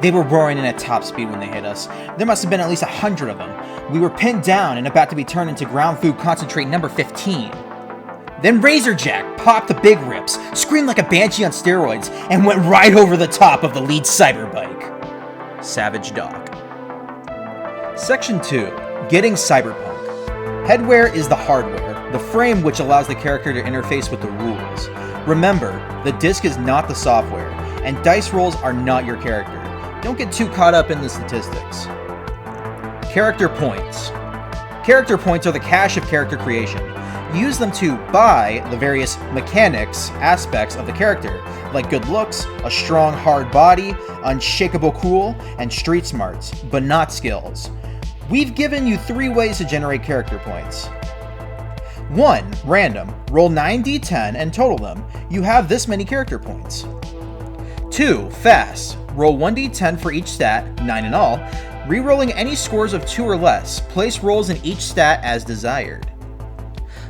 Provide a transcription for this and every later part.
They were roaring in at top speed when they hit us. There must have been at least 100 of them. We were pinned down and about to be turned into ground food concentrate number 15. Then Razorjack popped the big rips, screamed like a banshee on steroids, and went right over the top of the lead Cyberbike. Savage Dog. Section 2. Getting Cyberpunk. Headwear is the hardware, the frame which allows the character to interface with the rules. Remember, the disc is not the software, and dice rolls are not your character. Don't get too caught up in the statistics. Character points. Character points are the cash of character creation. Use them to buy the various mechanics aspects of the character, like good looks, a strong hard body, unshakable cool, and street smarts, but not skills. We've given you 3 ways to generate character points. 1. Random. Roll 9d10 and total them. You have this many character points. 2. Fast. Roll 1d10 for each stat, 9 in all. Rerolling any scores of 2 or less. Place rolls in each stat as desired.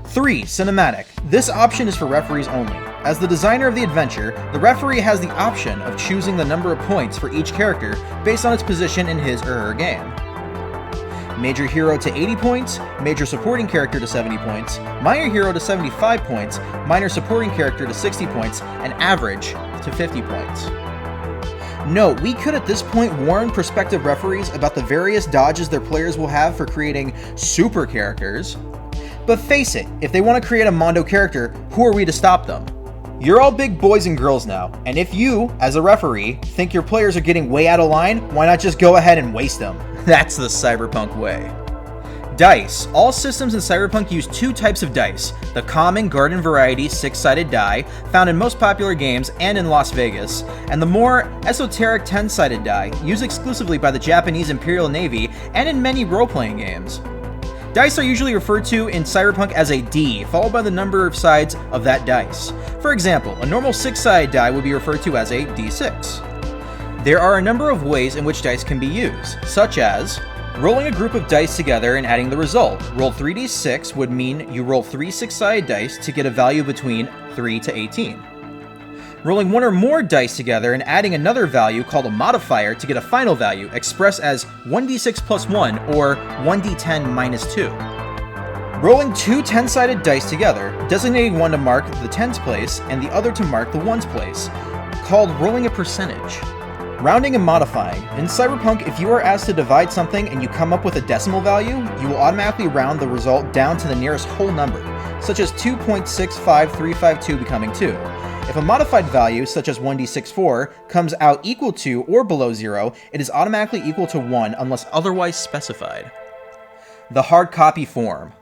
3. Cinematic. This option is for referees only. As the designer of the adventure, the referee has the option of choosing the number of points for each character based on its position in his or her game. Major hero to 80 points, major supporting character to 70 points, minor hero to 75 points, minor supporting character to 60 points, and average to 50 points. Note, we could at this point warn prospective referees about the various dodges their players will have for creating super characters. But face it, if they want to create a Mondo character, who are we to stop them? You're all big boys and girls now, and if you, as a referee, think your players are getting way out of line, why not just go ahead and waste them? That's the Cyberpunk way. Dice. All systems in Cyberpunk use 2 types of dice. The common garden variety 6-sided die, found in most popular games and in Las Vegas, and the more esoteric 10-sided die, used exclusively by the Japanese Imperial Navy and in many role-playing games. Dice are usually referred to in Cyberpunk as a D, followed by the number of sides of that dice. For example, a normal 6-sided die would be referred to as a D6. There are a number of ways in which dice can be used, such as rolling a group of dice together and adding the result. Roll 3d6 would mean you roll 3 6-sided dice to get a value between 3 to 18. Rolling 1 or more dice together and adding another value called a modifier to get a final value expressed as 1d6 plus 1 or 1d10 minus 2. Rolling 2 10-sided dice together, designating one to mark the tens place and the other to mark the ones place, called rolling a percentage. Rounding and modifying. In Cyberpunk, if you are asked to divide something and you come up with a decimal value, you will automatically round the result down to the nearest whole number, such as 2.65352 becoming 2. If a modified value, such as 1d64, comes out equal to or below 0, it is automatically equal to 1 unless otherwise specified. The hard copy form.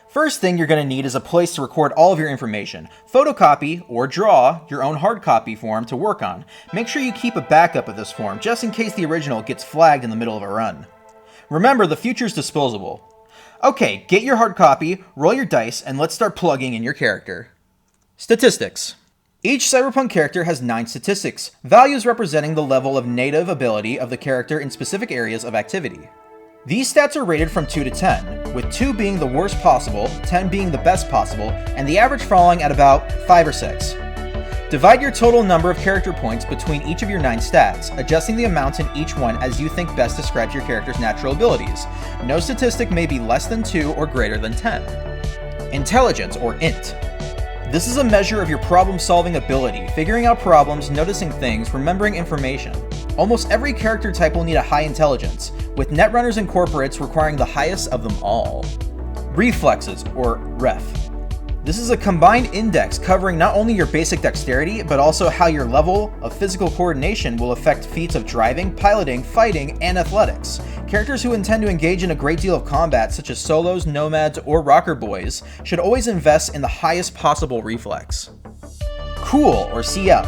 First thing you're going to need is a place to record all of your information. Photocopy or draw your own hard copy form to work on. Make sure you keep a backup of this form just in case the original gets flagged in the middle of a run. Remember, the future's disposable. Okay, get your hard copy, roll your dice, and let's start plugging in your character. Statistics. Each Cyberpunk character has 9 statistics, values representing the level of native ability of the character in specific areas of activity. These stats are rated from 2 to 10, with 2 being the worst possible, 10 being the best possible, and the average falling at about 5 or 6. Divide your total number of character points between each of your 9 stats, adjusting the amounts in each one as you think best describes your character's natural abilities. No statistic may be less than 2 or greater than 10. Intelligence, or INT. This is a measure of your problem-solving ability, figuring out problems, noticing things, remembering information. Almost every character type will need a high intelligence, with Netrunners and corporates requiring the highest of them all. Reflexes, or REF. This is a combined index covering not only your basic dexterity, but also how your level of physical coordination will affect feats of driving, piloting, fighting, and athletics. Characters who intend to engage in a great deal of combat, such as solos, nomads, or rocker boys, should always invest in the highest possible reflex. Cool, or CL.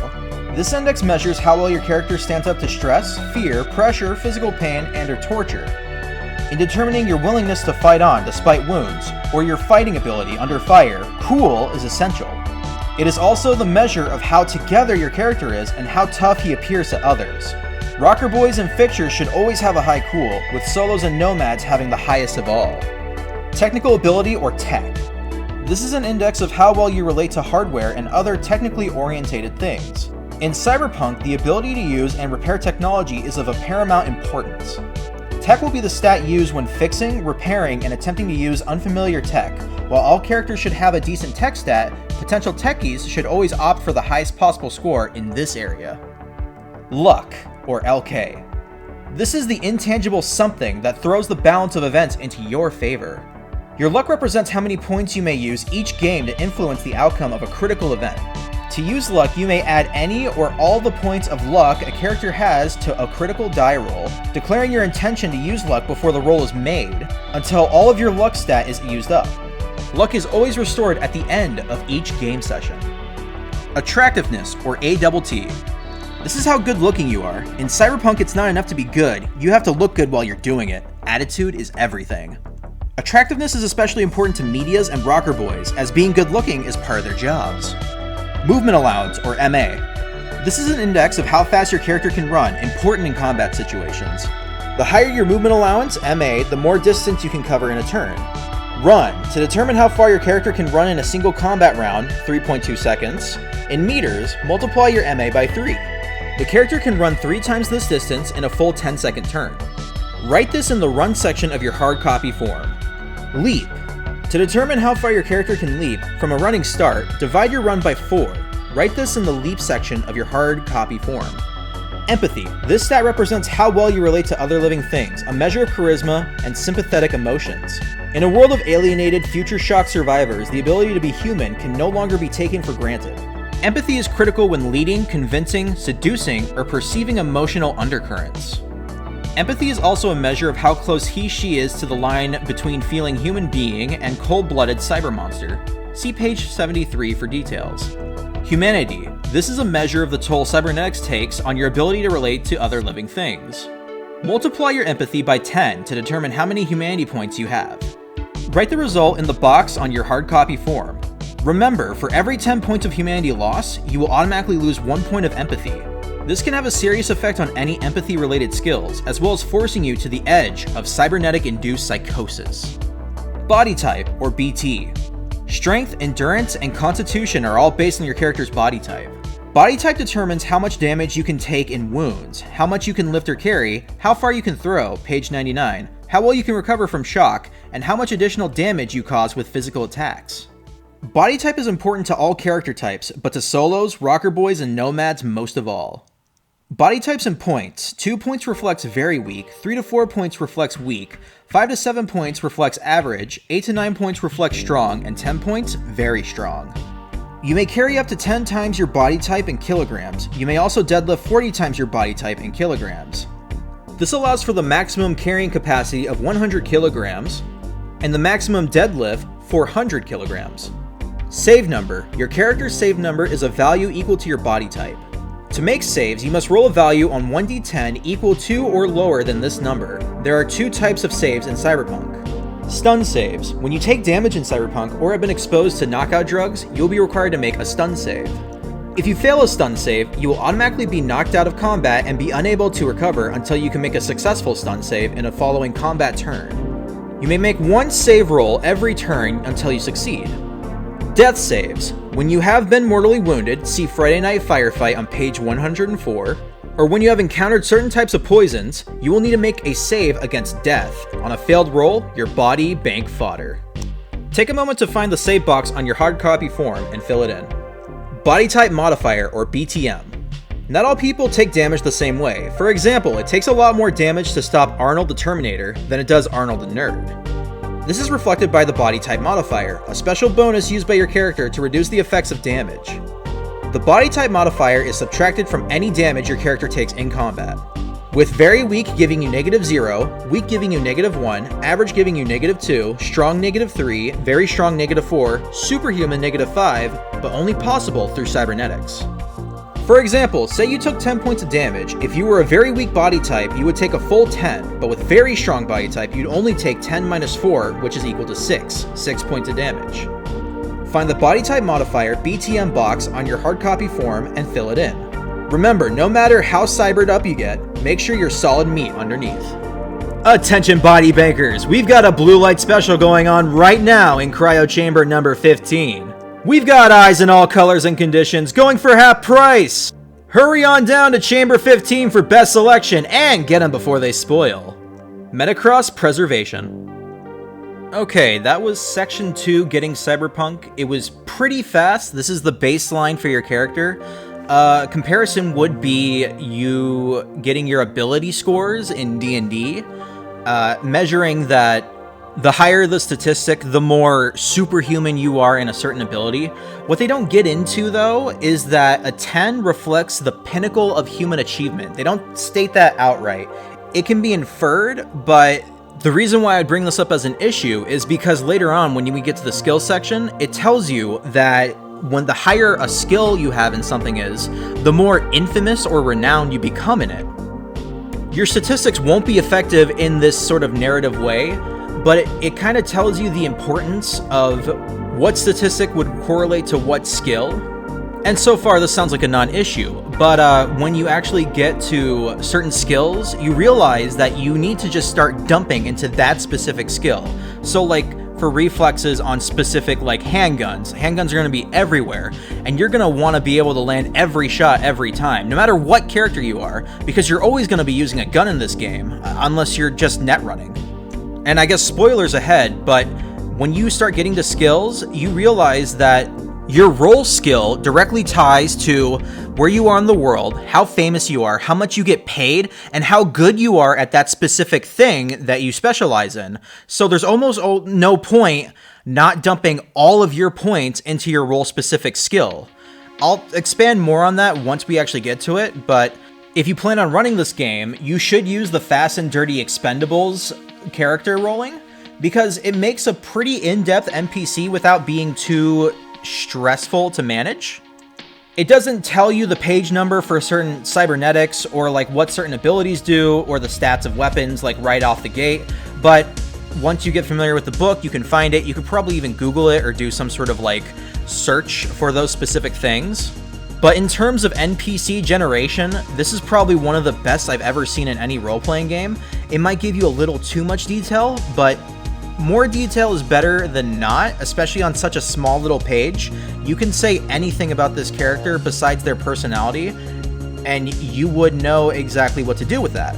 This index measures how well your character stands up to stress, fear, pressure, physical pain, and/or torture. In determining your willingness to fight on despite wounds, or your fighting ability under fire, cool is essential. It is also the measure of how together your character is and how tough he appears to others. Rocker boys and fixtures should always have a high cool, with solos and nomads having the highest of all. Technical ability, or tech. This is an index of how well you relate to hardware and other technically orientated things. In Cyberpunk, the ability to use and repair technology is of a paramount importance. Tech will be the stat used when fixing, repairing, and attempting to use unfamiliar tech. While all characters should have a decent tech stat, potential techies should always opt for the highest possible score in this area. Luck, or LK. This is the intangible something that throws the balance of events into your favor. Your luck represents how many points you may use each game to influence the outcome of a critical event. To use luck, you may add any or all the points of luck a character has to a critical die roll, declaring your intention to use luck before the roll is made, until all of your luck stat is used up. Luck is always restored at the end of each game session. Attractiveness, or ATT. This is how good looking you are. In Cyberpunk, it's not enough to be good, you have to look good while you're doing it. Attitude is everything. Attractiveness is especially important to medias and rocker boys, as being good looking is part of their jobs. Movement allowance, or MA. This is an index of how fast your character can run, important in combat situations. The higher your movement allowance, MA, the more distance you can cover in a turn. Run, to determine how far your character can run in a single combat round, 3.2 seconds. In meters, multiply your MA by 3. The character can run 3 times this distance in a full 10-second turn. Write this in the run section of your hard copy form. Leap. To determine how far your character can leap from a running start, divide your run by 4. Write this in the leap section of your hard copy form. Empathy. This stat represents how well you relate to other living things, a measure of charisma and sympathetic emotions. In a world of alienated, future shock survivors, the ability to be human can no longer be taken for granted. Empathy is critical when leading, convincing, seducing, or perceiving emotional undercurrents. Empathy is also a measure of how close he/she is to the line between feeling human being and cold-blooded cyber monster. See page 73 for details. Humanity. This is a measure of the toll cybernetics takes on your ability to relate to other living things. Multiply your empathy by 10 to determine how many humanity points you have. Write the result in the box on your hard copy form. Remember, for every 10 points of humanity loss, you will automatically lose 1 point of empathy. This can have a serious effect on any empathy-related skills, as well as forcing you to the edge of cybernetic-induced psychosis. Body type, or BT. Strength, endurance, and constitution are all based on your character's body type. Body type determines how much damage you can take in wounds, how much you can lift or carry, how far you can throw, page 99, how well you can recover from shock, and how much additional damage you cause with physical attacks. Body type is important to all character types, but to solos, rocker boys, and nomads most of all. Body types and points. 2 points reflects very weak, 3 to 4 points reflects weak, 5 to 7 points reflects average, 8 to 9 points reflects strong, and 10 points, very strong. You may carry up to 10 times your body type in kilograms. You may also deadlift 40 times your body type in kilograms. This allows for the maximum carrying capacity of 100 kilograms, and the maximum deadlift 400 kilograms. Save number. Your character's save number is a value equal to your body type. To make saves, you must roll a value on 1d10 equal to or lower than this number. There are 2 types of saves in Cyberpunk. Stun saves. When you take damage in Cyberpunk or have been exposed to knockout drugs, you'll be required to make a stun save. If you fail a stun save, you will automatically be knocked out of combat and be unable to recover until you can make a successful stun save in a following combat turn. You may make 1 save roll every turn until you succeed. Death saves. When you have been mortally wounded, see Friday Night Firefight on page 104, or when you have encountered certain types of poisons, you will need to make a save against death. On a failed roll, your body bank fodder. Take a moment to find the save box on your hard copy form and fill it in. Body type modifier, or BTM. Not all people take damage the same way. For example, it takes a lot more damage to stop Arnold the Terminator than it does Arnold the Nerd. This is reflected by the body type modifier, a special bonus used by your character to reduce the effects of damage. The body type modifier is subtracted from any damage your character takes in combat, with very weak giving you -0, weak giving you -1, average giving you -2, strong -3, very strong -4, superhuman -5, but only possible through cybernetics. For example, say you took 10 points of damage. If you were a very weak body type, you would take a full 10, but with very strong body type, you'd only take 10 minus 4, which is equal to 6 points of damage. Find the body type modifier BTM box on your hard copy form and fill it in. Remember, no matter how cybered up you get, make sure you're solid meat underneath. Attention body bankers, we've got a blue light special going on right now in cryo chamber number 15. We've got eyes in all colors and conditions going for half price. Hurry on down to Chamber 15 for best selection and get them before they spoil. Metacross Preservation. Okay, that was Section 2, Getting Cyberpunk. It was pretty fast. This is the baseline for your character. Comparison would be you getting your ability scores in D&D, measuring that the higher the statistic, the more superhuman you are in a certain ability. What they don't get into, though, is that a 10 reflects the pinnacle of human achievement. They don't state that outright. It can be inferred, but the reason why I'd bring this up as an issue is because later on, when we get to the skill section, it tells you that when the higher a skill you have in something is, the more infamous or renowned you become in it. Your statistics won't be effective in this sort of narrative way, but it kind of tells you the importance of what statistic would correlate to what skill. And so far, this sounds like a non-issue, but when you actually get to certain skills, you realize that you need to just start dumping into that specific skill. So like for reflexes on specific like handguns are going to be everywhere, and you're going to want to be able to land every shot every time, no matter what character you are, because you're always going to be using a gun in this game, unless you're just net running. And I guess spoilers ahead, but when you start getting to skills, you realize that your role skill directly ties to where you are in the world, how famous you are, how much you get paid, and how good you are at that specific thing that you specialize in. So there's almost no point not dumping all of your points into your role-specific skill. I'll expand more on that once we actually get to it, but if you plan on running this game, you should use the Fast and Dirty Expendables character rolling, because it makes a pretty in-depth NPC without being too stressful to manage. It doesn't tell you the page number for certain cybernetics or like what certain abilities do or the stats of weapons like right off the gate, but once you get familiar with the book, you can find it. You could probably even Google it or do some sort of like search for those specific things. But in terms of NPC generation, this is probably one of the best I've ever seen in any role-playing game. It might give you a little too much detail, but more detail is better than not, especially on such a small little page. You can say anything about this character besides their personality, and you would know exactly what to do with that.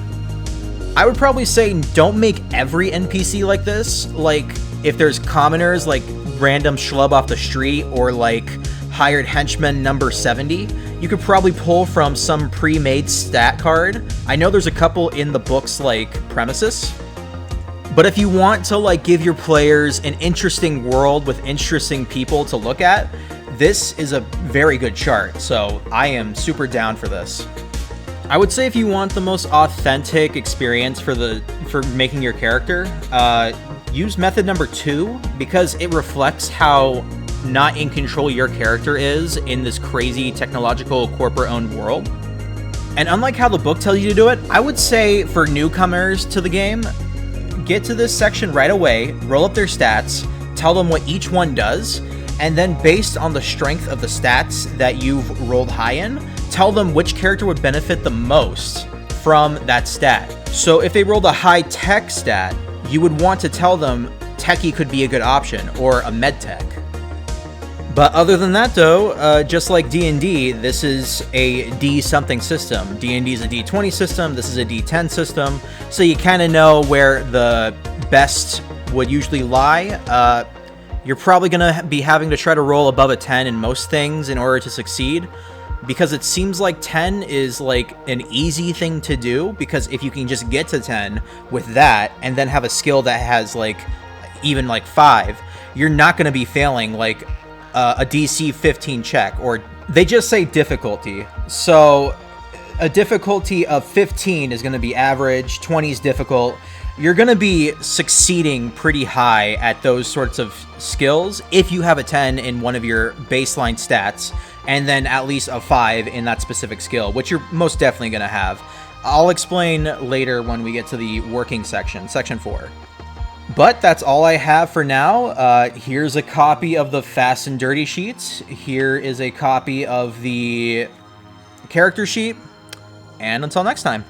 I would probably say don't make every NPC like this. Like, if there's commoners, like random schlub off the street, or like hired henchman number 70, you could probably pull from some pre-made stat card. I know there's a couple in the book's like premises. But if you want to like give your players an interesting world with interesting people to look at, this is a very good chart, so I am super down for this. I would say if you want the most authentic experience for making your character, use method number 2, because it reflects how not in control your character is in this crazy technological corporate-owned world. And unlike how the book tells you to do it, I would say for newcomers to the game, get to this section right away, roll up their stats, tell them what each one does, and then based on the strength of the stats that you've rolled high in, tell them which character would benefit the most from that stat. So if they rolled a high tech stat, you would want to tell them techie could be a good option, or a med tech. But other than that though, just like D&D, this is a D something system. D&D is a D20 system, this is a D10 system, so you kind of know where the best would usually lie. You're probably going to be having to try to roll above a 10 in most things in order to succeed, because it seems like 10 is like an easy thing to do, because if you can just get to 10 with that, and then have a skill that has like even like 5, you're not going to be failing like a DC 15 check, or they just say difficulty. So a difficulty of 15 is going to be average, 20 is difficult. You're going to be succeeding pretty high at those sorts of skills if you have a 10 in one of your baseline stats, and then at least a 5 in that specific skill, which you're most definitely going to have. I'll explain later when we get to the working section, section 4. But that's all I have for now. Here's a copy of the Fast and Dirty sheets. Here is a copy of the character sheet. And until next time.